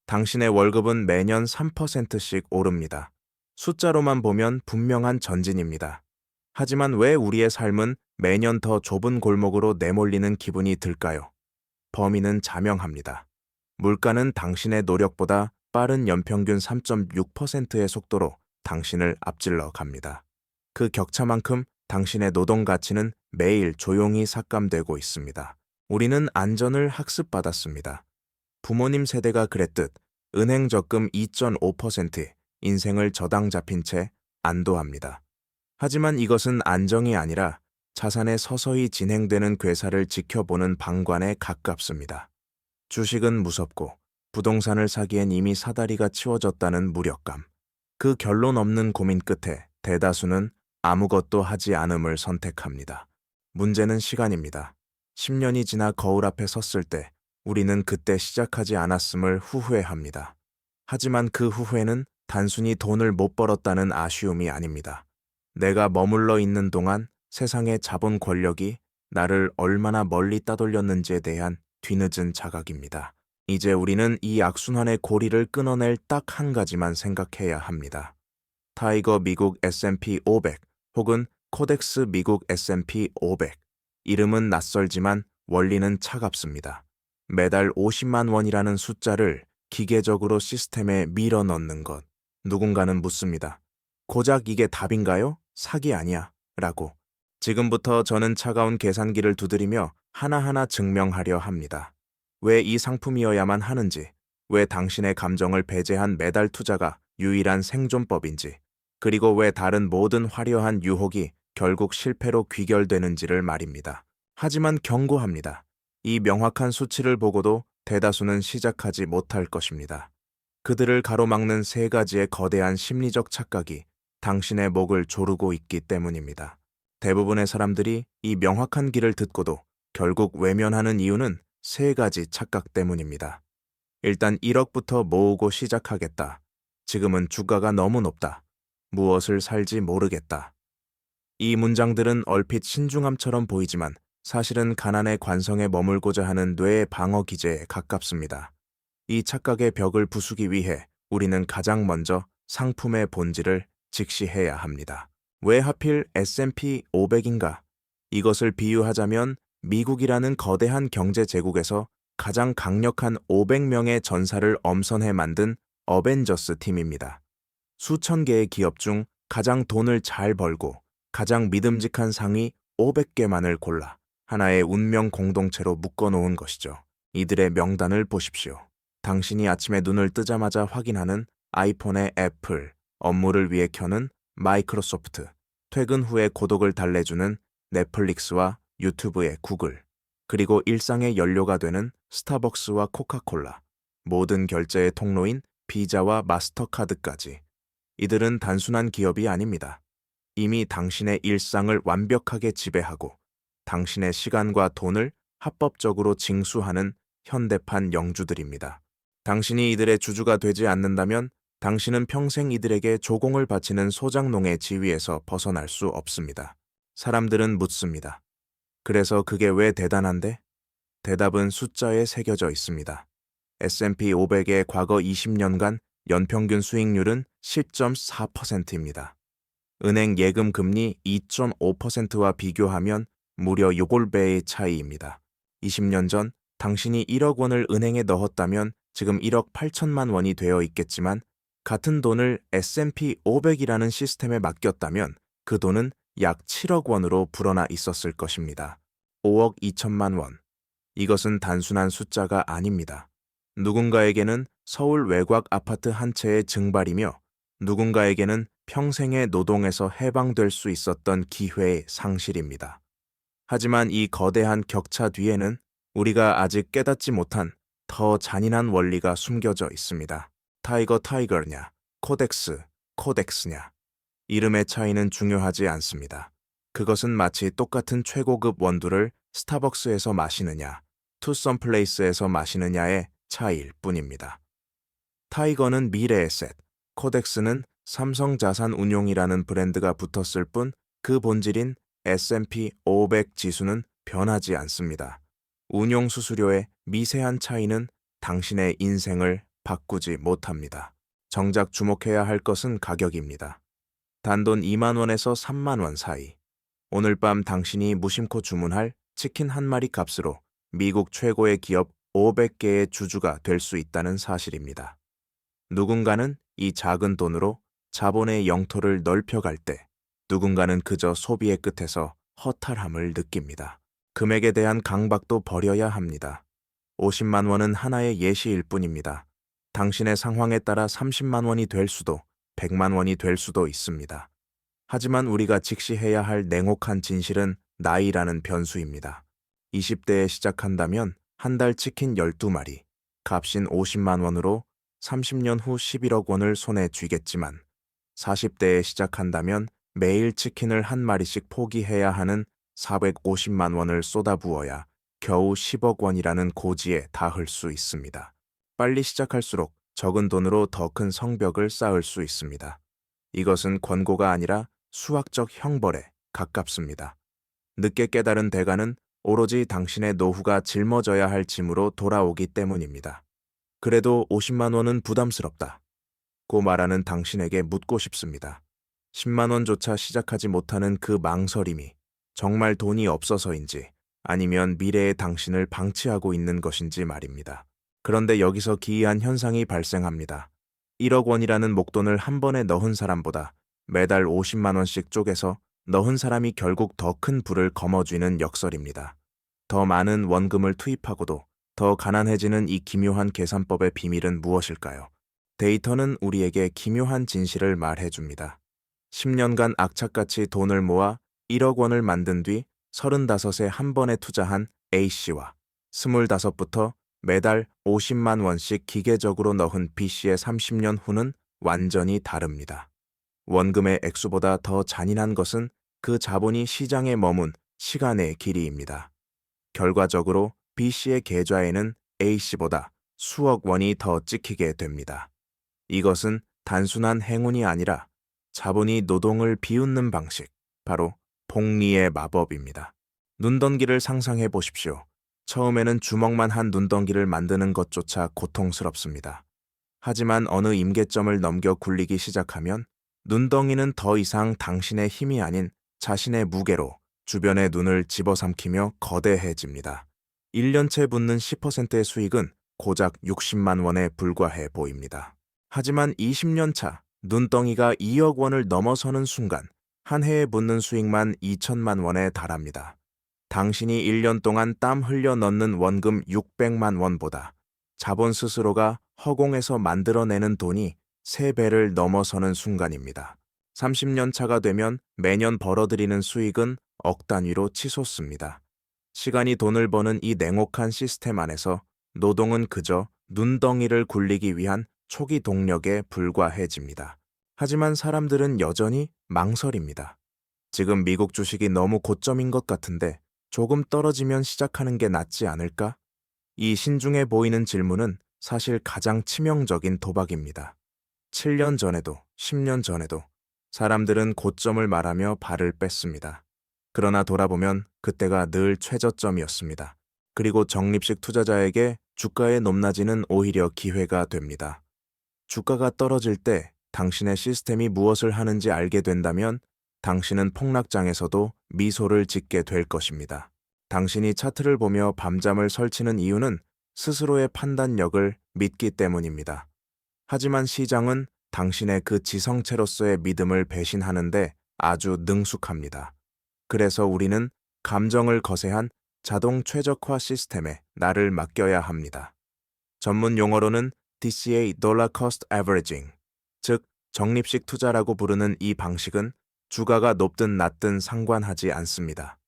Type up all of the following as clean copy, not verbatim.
당신의 월급은 매년 3%씩 오릅니다. 숫자로만 보면 분명한 전진입니다. 하지만 왜 우리의 삶은 매년 더 좁은 골목으로 내몰리는 기분이 들까요? 범인은 자명합니다. 물가는 당신의 노력보다 빠른 연평균 3.6%의 속도로 당신을 앞질러 갑니다. 그 격차만큼 당신의 노동 가치는 매일 조용히 삭감되고 있습니다. 우리는 안전을 학습받았습니다. 부모님 세대가 그랬듯 은행 적금 2.5%, 인생을 저당 잡힌 채 안도합니다. 하지만 이것은 안정이 아니라 자산에 서서히 진행되는 괴사를 지켜보는 방관에 가깝습니다. 주식은 무섭고 부동산을 사기엔 이미 사다리가 치워졌다는 무력감. 그 결론 없는 고민 끝에 대다수는 아무것도 하지 않음을 선택합니다. 문제는 시간입니다. 10년이 지나 거울 앞에 섰을 때 우리는 그때 시작하지 않았음을 후회합니다. 하지만 그 후회는 단순히 돈을 못 벌었다는 아쉬움이 아닙니다. 내가 머물러 있는 동안 세상의 자본 권력이 나를 얼마나 멀리 따돌렸는지에 대한 뒤늦은 자각입니다. 이제 우리는 이 악순환의 고리를 끊어낼 딱 한 가지만 생각해야 합니다. 타이거 미국 S&P 500 혹은 코덱스 미국 S&P 500. 이름은 낯설지만 원리는 차갑습니다. 매달 50만 원이라는 숫자를 기계적으로 시스템에 밀어 넣는 것. 누군가는 묻습니다. 고작 이게 답인가요? 사기 아니야. 라고. 지금부터 저는 차가운 계산기를 두드리며 하나하나 증명하려 합니다. 왜 이 상품이어야만 하는지, 왜 당신의 감정을 배제한 매달 투자가 유일한 생존법인지, 그리고 왜 다른 모든 화려한 유혹이 결국 실패로 귀결되는지를 말입니다. 하지만 경고합니다. 이 명확한 수치를 보고도 대다수는 시작하지 못할 것입니다. 그들을 가로막는 세 가지의 거대한 심리적 착각이 당신의 목을 조르고 있기 때문입니다. 대부분의 사람들이 이 명확한 길을 듣고도 결국 외면하는 이유는 세 가지 착각 때문입니다. 일단 1억부터 모으고 시작하겠다. 지금은 주가가 너무 높다. 무엇을 살지 모르겠다. 이 문장들은 얼핏 신중함처럼 보이지만 사실은 가난의 관성에 머물고자 하는 뇌의 방어 기제에 가깝습니다. 이 착각의 벽을 부수기 위해 우리는 가장 먼저 상품의 본질을 직시해야 합니다. 왜 하필 S&P 500인가? 이것을 비유하자면 미국이라는 거대한 경제 제국에서 가장 강력한 500명의 전사를 엄선해 만든 어벤져스 팀입니다. 수천 개의 기업 중 가장 돈을 잘 벌고 가장 믿음직한 상위 500개만을 골라 하나의 운명 공동체로 묶어놓은 것이죠. 이들의 명단을 보십시오. 당신이 아침에 눈을 뜨자마자 확인하는 아이폰의 애플, 업무를 위해 켜는 마이크로소프트, 퇴근 후에 고독을 달래주는 넷플릭스와 유튜브의 구글, 그리고 일상의 연료가 되는 스타벅스와 코카콜라, 모든 결제의 통로인 비자와 마스터카드까지. 이들은 단순한 기업이 아닙니다. 이미 당신의 일상을 완벽하게 지배하고 당신의 시간과 돈을 합법적으로 징수하는 현대판 영주들입니다. 당신이 이들의 주주가 되지 않는다면 당신은 평생 이들에게 조공을 바치는 소장농의 지위에서 벗어날 수 없습니다. 사람들은 묻습니다. 그래서 그게 왜 대단한데? 대답은 숫자에 새겨져 있습니다. S&P 500의 과거 20년간 연평균 수익률은 10.4%입니다. 은행 예금 금리 2.5%와 비교하면 무려 6배의 차이입니다. 20년 전 당신이 1억 원을 은행에 넣었다면 지금 1억 8천만 원이 되어 있겠지만 같은 돈을 S&P 500이라는 시스템에 맡겼다면 그 돈은 약 7억 원으로 불어나 있었을 것입니다. 5억 2천만 원. 이것은 단순한 숫자가 아닙니다. 누군가에게는 서울 외곽 아파트 한 채의 증발이며 누군가에게는 평생의 노동에서 해방될 수 있었던 기회의 상실입니다. 하지만 이 거대한 격차 뒤에는 우리가 아직 깨닫지 못한 더 잔인한 원리가 숨겨져 있습니다. 타이거냐, 코덱스냐. 이름의 차이는 중요하지 않습니다. 그것은 마치 똑같은 최고급 원두를 스타벅스에서 마시느냐, 투썸플레이스에서 마시느냐의 차이일 뿐입니다. 타이거는 미래의 셋, 코덱스는 삼성자산운용이라는 브랜드가 붙었을 뿐 그 본질인 S&P 500 지수는 변하지 않습니다. 운용 수수료의 미세한 차이는 당신의 인생을 바꾸지 못합니다. 정작 주목해야 할 것은 가격입니다. 단돈 2만 원에서 3만 원 사이. 오늘 밤 당신이 무심코 주문할 치킨 한 마리 값으로 미국 최고의 기업 500개의 주주가 될 수 있다는 사실입니다. 누군가는 이 작은 돈으로 자본의 영토를 넓혀갈 때, 누군가는 그저 소비의 끝에서 허탈함을 느낍니다. 금액에 대한 강박도 버려야 합니다. 50만 원은 하나의 예시일 뿐입니다. 당신의 상황에 따라 30만 원이 될 수도 100만 원이 될 수도 있습니다. 하지만 우리가 직시해야 할 냉혹한 진실은 나이라는 변수입니다. 20대에 시작한다면 한 달 치킨 12마리, 값인 50만 원으로 30년 후 11억 원을 손에 쥐겠지만 40대에 시작한다면 매일 치킨을 한 마리씩 포기해야 하는 450만 원을 쏟아부어야 겨우 10억 원이라는 고지에 닿을 수 있습니다. 빨리 시작할수록 적은 돈으로 더 큰 성벽을 쌓을 수 있습니다. 이것은 권고가 아니라 수학적 형벌에 가깝습니다. 늦게 깨달은 대가는 오로지 당신의 노후가 짊어져야 할 짐으로 돌아오기 때문입니다. 그래도 50만 원은 부담스럽다 고 말하는 당신에게 묻고 싶습니다. 10만 원조차 시작하지 못하는 그 망설임이 정말 돈이 없어서인지 아니면 미래의 당신을 방치하고 있는 것인지 말입니다. 그런데 여기서 기이한 현상이 발생합니다. 1억 원이라는 목돈을 한 번에 넣은 사람보다 매달 50만 원씩 쪼개서 넣은 사람이 결국 더 큰 부를 거머쥐는 역설입니다. 더 많은 원금을 투입하고도 더 가난해지는 이 기묘한 계산법의 비밀은 무엇일까요? 데이터는 우리에게 기묘한 진실을 말해줍니다. 10년간 악착같이 돈을 모아 1억 원을 만든 뒤 35세 한 번에 투자한 A씨와 25부터 매달 50만 원씩 기계적으로 넣은 B씨의 30년 후는 완전히 다릅니다. 원금의 액수보다 더 잔인한 것은 그 자본이 시장에 머문 시간의 길이입니다. 결과적으로 B씨의 계좌에는 A씨보다 수억 원이 더 찍히게 됩니다. 이것은 단순한 행운이 아니라 자본이 노동을 비웃는 방식, 바로 복리의 마법입니다. 눈덩이를 상상해 보십시오. 처음에는 주먹만 한 눈덩이를 만드는 것조차 고통스럽습니다. 하지만 어느 임계점을 넘겨 굴리기 시작하면 눈덩이는 더 이상 당신의 힘이 아닌 자신의 무게로 주변의 눈을 집어삼키며 거대해집니다. 1년째 붙는 10%의 수익은 고작 60만 원에 불과해 보입니다. 하지만 20년 차 눈덩이가 2억 원을 넘어서는 순간 한 해에 붙는 수익만 2천만 원에 달합니다. 당신이 1년 동안 땀 흘려 넣는 원금 600만 원보다 자본 스스로가 허공에서 만들어내는 돈이 3배를 넘어서는 순간입니다. 30년 차가 되면 매년 벌어들이는 수익은 억 단위로 치솟습니다. 시간이 돈을 버는 이 냉혹한 시스템 안에서 노동은 그저 눈덩이를 굴리기 위한 초기 동력에 불과해집니다. 하지만 사람들은 여전히 망설입니다. 지금 미국 주식이 너무 고점인 것 같은데 조금 떨어지면 시작하는 게 낫지 않을까? 이 신중해 보이는 질문은 사실 가장 치명적인 도박입니다. 7년 전에도 10년 전에도 사람들은 고점을 말하며 발을 뺐습니다. 그러나 돌아보면 그때가 늘 최저점이었습니다. 그리고 적립식 투자자에게 주가의 높낮이는 오히려 기회가 됩니다. 주가가 떨어질 때 당신의 시스템이 무엇을 하는지 알게 된다면 당신은 폭락장에서도 미소를 짓게 될 것입니다. 당신이 차트를 보며 밤잠을 설치는 이유는 스스로의 판단력을 믿기 때문입니다. 하지만 시장은 당신의 그 지성체로서의 믿음을 배신하는데 아주 능숙합니다. 그래서 우리는 감정을 거세한 자동 최적화 시스템에 나를 맡겨야 합니다. 전문 용어로는 DCA Dollar Cost Averaging, 즉 적립식 투자라고 부르는 이 방식은 주가가 높든 낮든 상관하지 않습니다.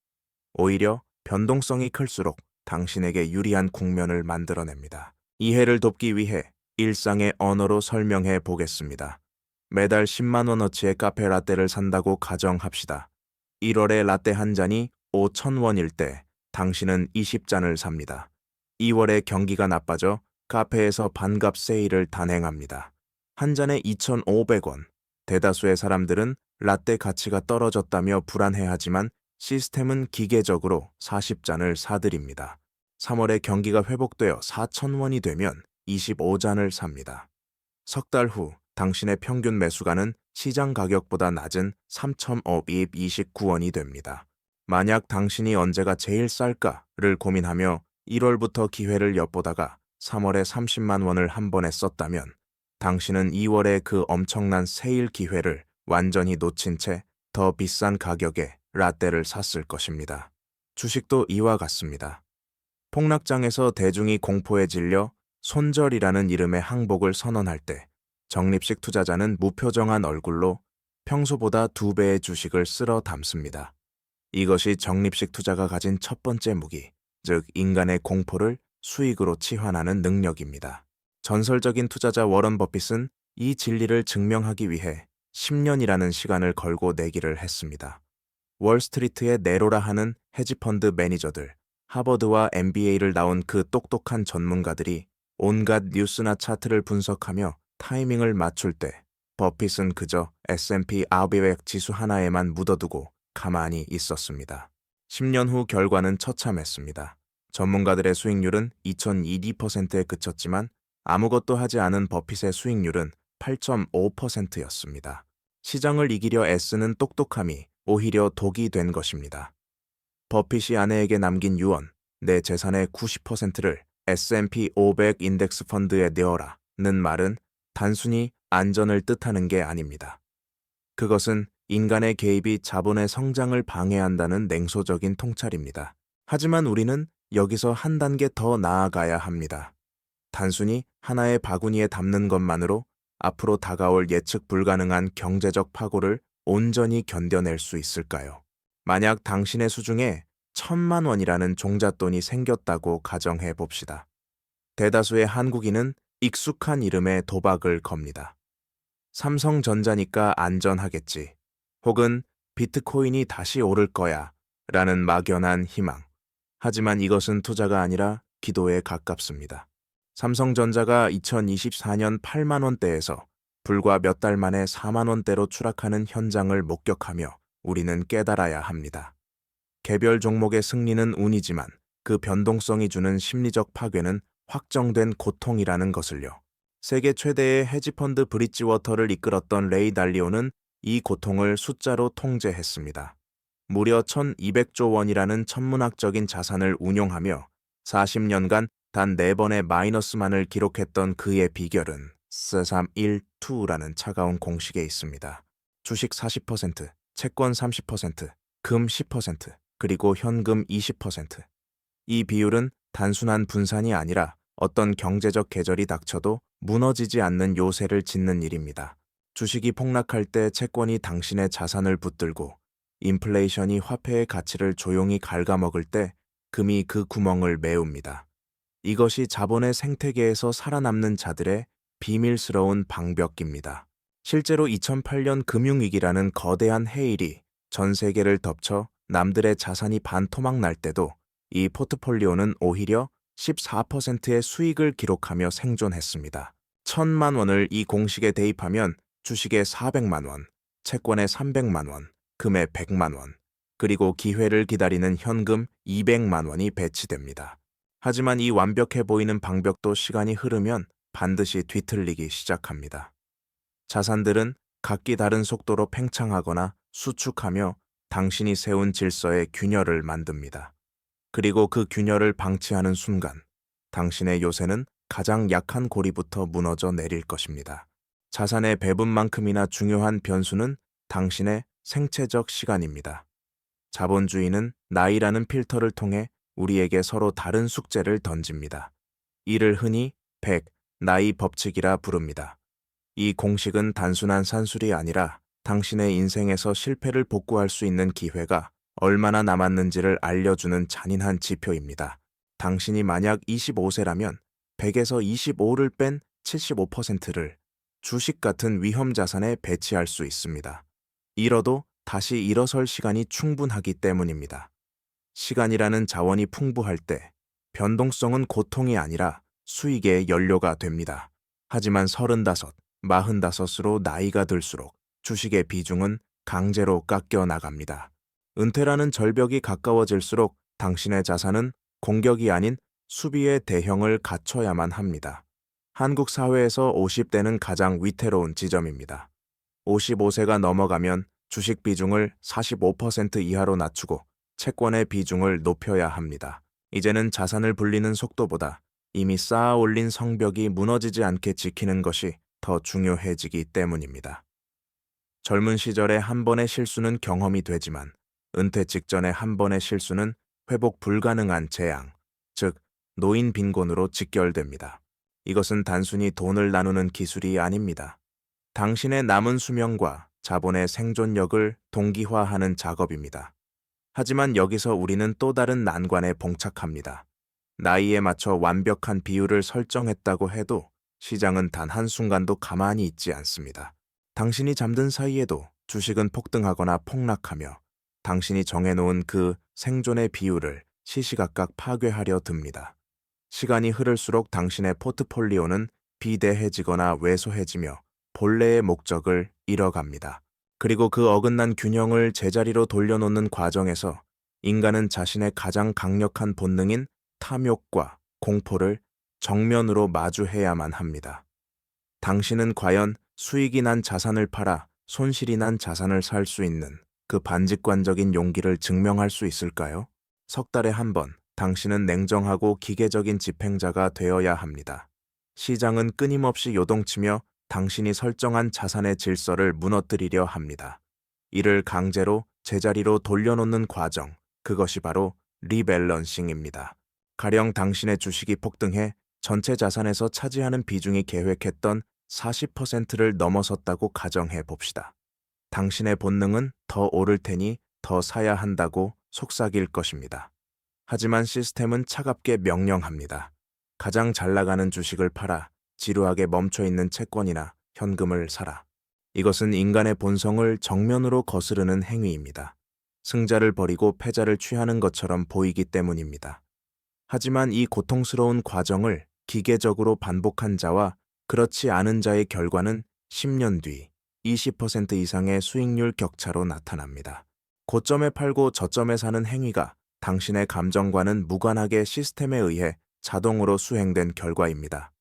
오히려 변동성이 클수록 당신에게 유리한 국면을 만들어냅니다. 이해를 돕기 위해 일상의 언어로 설명해 보겠습니다. 매달 10만 원어치의 카페 라떼를 산다고 가정합시다. 1월에 라떼 한 잔이 5,000원일 때 당신은 20잔을 삽니다. 2월에 경기가 나빠져 카페에서 반값 세일을 단행합니다. 한 잔에 2,500원. 대다수의 사람들은 라떼 가치가 떨어졌다며 불안해하지만 시스템은 기계적으로 40잔을 사들입니다. 3월에 경기가 회복되어 4,000원이 되면 25잔을 삽니다. 석 달 후 당신의 평균 매수가는 시장 가격보다 낮은 3,529원이 됩니다. 만약 당신이 언제가 제일 쌀까를 고민하며 1월부터 기회를 엿보다가 3월에 30만 원을 한 번에 썼다면 당신은 2월에 그 엄청난 세일 기회를 완전히 놓친 채 더 비싼 가격에 라떼를 샀을 것입니다. 주식도 이와 같습니다. 폭락장에서 대중이 공포에 질려 손절이라는 이름의 항복을 선언할 때 적립식 투자자는 무표정한 얼굴로 평소보다 2배의 주식을 쓸어 담습니다. 이것이 적립식 투자가 가진 첫 번째 무기, 즉 인간의 공포를 수익으로 치환하는 능력입니다. 전설적인 투자자 워런 버핏은 이 진리를 증명하기 위해 10년이라는 시간을 걸고 내기를 했습니다. 월스트리트의 네로라 하는 헤지펀드 매니저들, 하버드와 MBA를 나온 그 똑똑한 전문가들이 온갖 뉴스나 차트를 분석하며 타이밍을 맞출 때 버핏은 그저 S&P 500 지수 하나에만 묻어두고 가만히 있었습니다. 10년 후 결과는 처참했습니다. 전문가들의 수익률은 2002%에 그쳤지만 아무것도 하지 않은 버핏의 수익률은 8.5%였습니다. 시장을 이기려 애쓰는 똑똑함이 오히려 독이 된 것입니다. 버핏이 아내에게 남긴 유언, 내 재산의 90%를 S&P 500 인덱스 펀드에 넣어라는 말은 단순히 안전을 뜻하는 게 아닙니다. 그것은 인간의 개입이 자본의 성장을 방해한다는 냉소적인 통찰입니다. 하지만 우리는 여기서 한 단계 더 나아가야 합니다. 단순히 하나의 바구니에 담는 것만으로 앞으로 다가올 예측 불가능한 경제적 파고를 온전히 견뎌낼 수 있을까요? 만약 당신의 수중에 1,000만 원이라는 종잣돈이 생겼다고 가정해 봅시다. 대다수의 한국인은 익숙한 이름에 도박을 겁니다. 삼성전자니까 안전하겠지. 혹은 비트코인이 다시 오를 거야. 라는 막연한 희망. 하지만 이것은 투자가 아니라 기도에 가깝습니다. 삼성전자가 2024년 8만 원대에서 불과 몇 달 만에 4만 원대로 추락하는 현장을 목격하며 우리는 깨달아야 합니다. 개별 종목의 승리는 운이지만 그 변동성이 주는 심리적 파괴는 확정된 고통이라는 것을요. 세계 최대의 헤지펀드 브릿지워터를 이끌었던 레이 달리오는 이 고통을 숫자로 통제했습니다. 무려 1,200조 원이라는 천문학적인 자산을 운용하며 40년간 단 4번의 마이너스만을 기록했던 그의 비결은 4312라는 차가운 공식에 있습니다. 주식 40%, 채권 30%, 금 10%, 그리고 현금 20%. 이 비율은 단순한 분산이 아니라 어떤 경제적 계절이 닥쳐도 무너지지 않는 요새를 짓는 일입니다. 주식이 폭락할 때 채권이 당신의 자산을 붙들고 인플레이션이 화폐의 가치를 조용히 갉아먹을 때 금이 그 구멍을 메웁니다. 이것이 자본의 생태계에서 살아남는 자들의 비밀스러운 방벽입니다. 실제로 2008년 금융위기라는 거대한 해일이 전 세계를 덮쳐 남들의 자산이 반토막 날 때도 이 포트폴리오는 오히려 14%의 수익을 기록하며 생존했습니다. 1,000만 원을 이 공식에 대입하면 주식에 400만 원, 채권에 300만 원, 금에 100만 원, 그리고 기회를 기다리는 현금 200만 원이 배치됩니다. 하지만 이 완벽해 보이는 방벽도 시간이 흐르면 반드시 뒤틀리기 시작합니다. 자산들은 각기 다른 속도로 팽창하거나 수축하며 당신이 세운 질서에 균열을 만듭니다. 그리고 그 균열을 방치하는 순간 당신의 요새는 가장 약한 고리부터 무너져 내릴 것입니다. 자산의 배분만큼이나 중요한 변수는 당신의 생체적 시간입니다. 자본주의는 나이라는 필터를 통해 우리에게 서로 다른 숙제를 던집니다. 이를 흔히 100, 나이 법칙이라 부릅니다. 이 공식은 단순한 산술이 아니라 당신의 인생에서 실패를 복구할 수 있는 기회가 얼마나 남았는지를 알려주는 잔인한 지표입니다. 당신이 만약 25세라면 100에서 25를 뺀 75%를 주식 같은 위험 자산에 배치할 수 있습니다. 잃어도 다시 일어설 시간이 충분하기 때문입니다. 시간이라는 자원이 풍부할 때 변동성은 고통이 아니라 수익의 연료가 됩니다. 하지만 35, 45으로 나이가 들수록 주식의 비중은 강제로 깎여 나갑니다. 은퇴라는 절벽이 가까워질수록 당신의 자산은 공격이 아닌 수비의 대형을 갖춰야만 합니다. 한국 사회에서 50대는 가장 위태로운 지점입니다. 55세가 넘어가면 주식 비중을 45% 이하로 낮추고 채권의 비중을 높여야 합니다. 이제는 자산을 불리는 속도보다 이미 쌓아 올린 성벽이 무너지지 않게 지키는 것이 더 중요해지기 때문입니다. 젊은 시절의 한 번의 실수는 경험이 되지만 은퇴 직전의 한 번의 실수는 회복 불가능한 재앙, 즉 노인 빈곤으로 직결됩니다. 이것은 단순히 돈을 나누는 기술이 아닙니다. 당신의 남은 수명과 자본의 생존력을 동기화하는 작업입니다. 하지만 여기서 우리는 또 다른 난관에 봉착합니다. 나이에 맞춰 완벽한 비율을 설정했다고 해도 시장은 단 한순간도 가만히 있지 않습니다. 당신이 잠든 사이에도 주식은 폭등하거나 폭락하며 당신이 정해놓은 그 생존의 비율을 시시각각 파괴하려 듭니다. 시간이 흐를수록 당신의 포트폴리오는 비대해지거나 왜소해지며 본래의 목적을 잃어갑니다. 그리고 그 어긋난 균형을 제자리로 돌려놓는 과정에서 인간은 자신의 가장 강력한 본능인 탐욕과 공포를 정면으로 마주해야만 합니다. 당신은 과연 수익이 난 자산을 팔아 손실이 난 자산을 살 수 있는 그 반직관적인 용기를 증명할 수 있을까요? 석 달에 한 번, 당신은 냉정하고 기계적인 집행자가 되어야 합니다. 시장은 끊임없이 요동치며 당신이 설정한 자산의 질서를 무너뜨리려 합니다. 이를 강제로 제자리로 돌려놓는 과정, 그것이 바로 리밸런싱입니다. 가령 당신의 주식이 폭등해 전체 자산에서 차지하는 비중이 계획했던 40%를 넘어섰다고 가정해 봅시다. 당신의 본능은 더 오를 테니 더 사야 한다고 속삭일 것입니다. 하지만 시스템은 차갑게 명령합니다. 가장 잘 나가는 주식을 팔아 지루하게 멈춰있는 채권이나 현금을 사라. 이것은 인간의 본성을 정면으로 거스르는 행위입니다. 승자를 버리고 패자를 취하는 것처럼 보이기 때문입니다. 하지만 이 고통스러운 과정을 기계적으로 반복한 자와 그렇지 않은 자의 결과는 10년 뒤 20% 이상의 수익률 격차로 나타납니다. 고점에 팔고 저점에 사는 행위가 당신의 감정과는 무관하게 시스템에 의해 자동으로 수행된 결과입니다.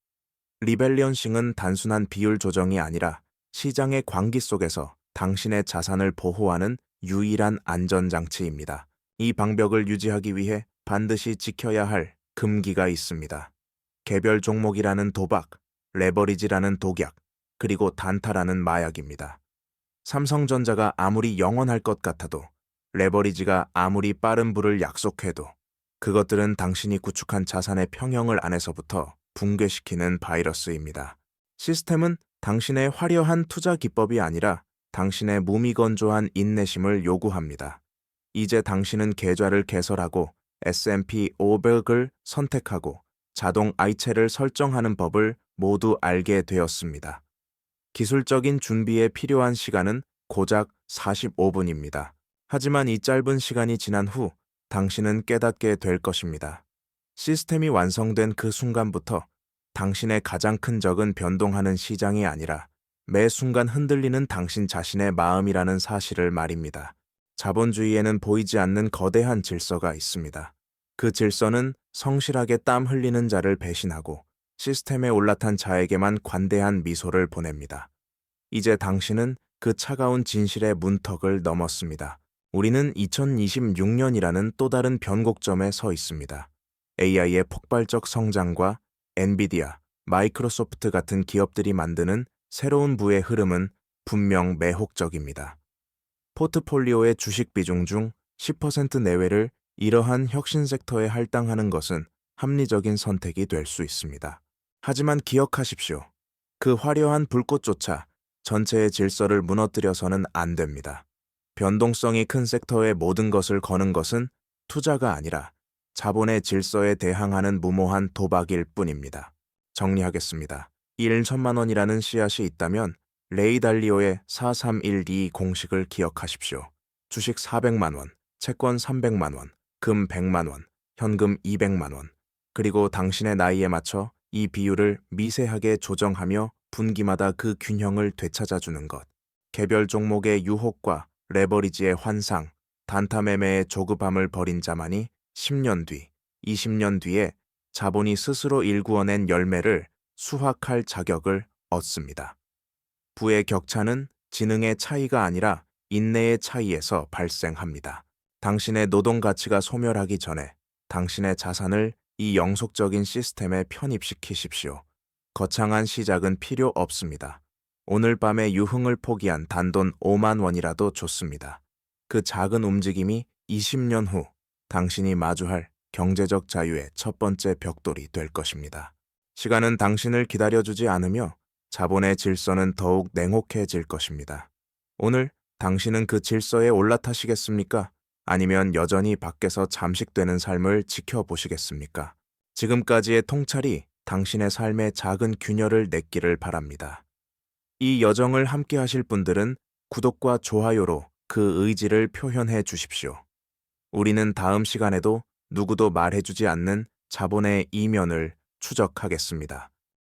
리밸런싱은 단순한 비율 조정이 아니라 시장의 광기 속에서 당신의 자산을 보호하는 유일한 안전장치입니다. 이 방벽을 유지하기 위해 반드시 지켜야 할 금기가 있습니다. 개별 종목이라는 도박, 레버리지라는 독약, 그리고 단타라는 마약입니다. 삼성전자가 아무리 영원할 것 같아도 레버리지가 아무리 빠른 부를 약속해도 그것들은 당신이 구축한 자산의 평형을 안에서부터 붕괴시키는 바이러스입니다. 시스템은 당신의 화려한 투자 기법이 아니라 당신의 무미건조한 인내심을 요구합니다. 이제 당신은 계좌를 개설하고 S&P 500을 선택하고 자동 아이체를 설정하는 법을 모두 알게 되었습니다. 기술적인 준비에 필요한 시간은 고작 45분입니다. 하지만 이 짧은 시간이 지난 후 당신은 깨닫게 될 것입니다. 시스템이 완성된 그 순간부터 당신의 가장 큰 적은 변동하는 시장이 아니라 매 순간 흔들리는 당신 자신의 마음이라는 사실을 말입니다. 자본주의에는 보이지 않는 거대한 질서가 있습니다. 그 질서는 성실하게 땀 흘리는 자를 배신하고 시스템에 올라탄 자에게만 관대한 미소를 보냅니다. 이제 당신은 그 차가운 진실의 문턱을 넘었습니다. 우리는 2026년이라는 또 다른 변곡점에 서 있습니다. AI의 폭발적 성장과 엔비디아, 마이크로소프트 같은 기업들이 만드는 새로운 부의 흐름은 분명 매혹적입니다. 포트폴리오의 주식 비중 중 10% 내외를 이러한 혁신 섹터에 할당하는 것은 합리적인 선택이 될 수 있습니다. 하지만 기억하십시오. 그 화려한 불꽃조차 전체의 질서를 무너뜨려서는 안 됩니다. 변동성이 큰 섹터의 모든 것을 거는 것은 투자가 아니라 자본의 질서에 대항하는 무모한 도박일 뿐입니다. 정리하겠습니다. 1천만 원이라는 씨앗이 있다면 레이 달리오의 4312 공식을 기억하십시오. 주식 400만 원, 채권 300만 원, 금 100만 원, 현금 200만 원, 그리고 당신의 나이에 맞춰 이 비율을 미세하게 조정하며 분기마다 그 균형을 되찾아주는 것. 개별 종목의 유혹과 레버리지의 환상, 단타 매매의 조급함을 버린 자만이 10년 뒤, 20년 뒤에 자본이 스스로 일구어낸 열매를 수확할 자격을 얻습니다. 부의 격차는 지능의 차이가 아니라 인내의 차이에서 발생합니다. 당신의 노동 가치가 소멸하기 전에 당신의 자산을 이 영속적인 시스템에 편입시키십시오. 거창한 시작은 필요 없습니다. 오늘 밤에 유흥을 포기한 단돈 5만 원이라도 좋습니다. 그 작은 움직임이 20년 후 당신이 마주할 경제적 자유의 첫 번째 벽돌이 될 것입니다. 시간은 당신을 기다려주지 않으며 자본의 질서는 더욱 냉혹해질 것입니다. 오늘 당신은 그 질서에 올라타시겠습니까? 아니면 여전히 밖에서 잠식되는 삶을 지켜보시겠습니까? 지금까지의 통찰이 당신의 삶의 작은 균열을 냈기를 바랍니다. 이 여정을 함께 하실 분들은 구독과 좋아요로 그 의지를 표현해 주십시오. 우리는 다음 시간에도 누구도 말해주지 않는 자본의 이면을 추적하겠습니다.